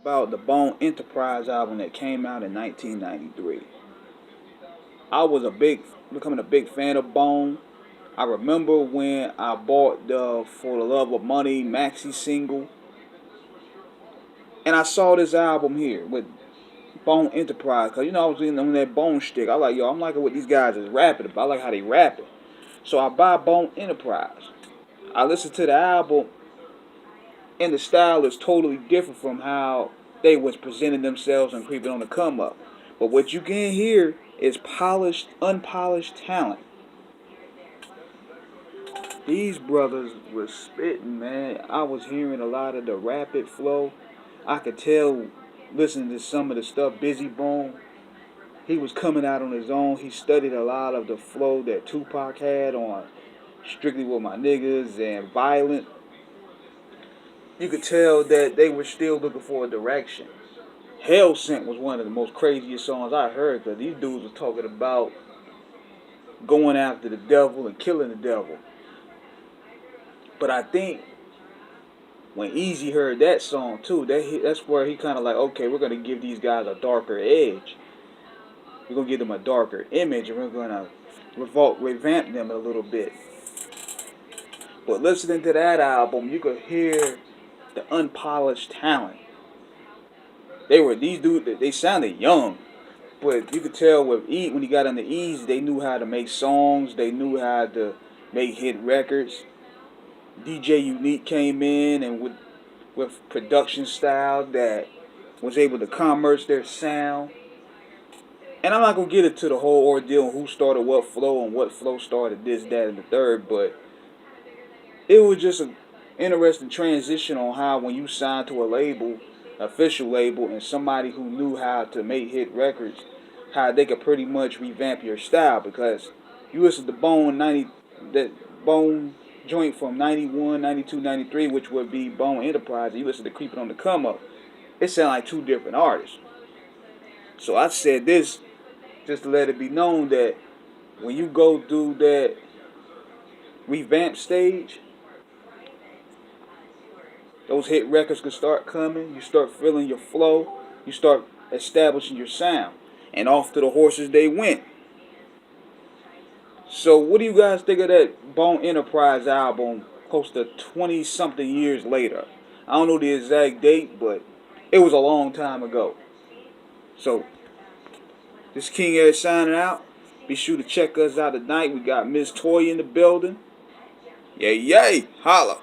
About the Bone Enterprise album that came out in 1993. I was becoming a big fan of Bone. I remember when I bought the For the Love of Money maxi single, and I saw this album here with Bone Enterprise, cause I was on that Bone stick. I like I'm liking what these guys is rapping about. I like how they rapping. So I buy Bone Enterprise. I listen to the album, and the style is totally different from how they was presenting themselves and creeping on the come up. But what you can hear is polished, unpolished talent. These brothers was spitting, man. I was hearing a lot of the rapid flow. I could tell, listening to some of the stuff Busy Bone, he was coming out on his own. He studied a lot of the flow that Tupac had on Strictly With My Niggas and Violent. You could tell that they were still looking for a direction. Hell Sent was one of the most craziest songs I heard, because these dudes were talking about going after the devil and killing the devil. But I think when Easy heard that song too, that's where he kind of like, okay, we're gonna give these guys a darker edge. We're gonna give them a darker image, and we're gonna revamp them a little bit. But listening to that album, you could hear the unpolished talent. These dudes. They sounded young, but you could tell when he got on the Easy, they knew how to make songs. They knew how to make hit records. DJ Unique came in and with production style that was able to commerce their sound. And I'm not gonna get into the whole ordeal on who started what flow and what flow started this, that, and the third, but it was just an interesting transition on how when you sign to a label, official label, and somebody who knew how to make hit records, how they could pretty much revamp your style. Because you listen to that Bone joint from 91, 92, 93, which would be Bone Enterprise, and you listen to Creeping on the Come Up, it sound like two different artists. So I said this just to let it be known that when you go through that revamp stage, those hit records can start coming. You start feeling your flow. You start establishing your sound. And off to the horses they went. So what do you guys think of that Bone Enterprise album close to 20 something years later? I don't know the exact date, but it was a long time ago. So this King Ed signing out. Be sure to check us out tonight. We got Miss Toy in the building. Yay, yay, holla.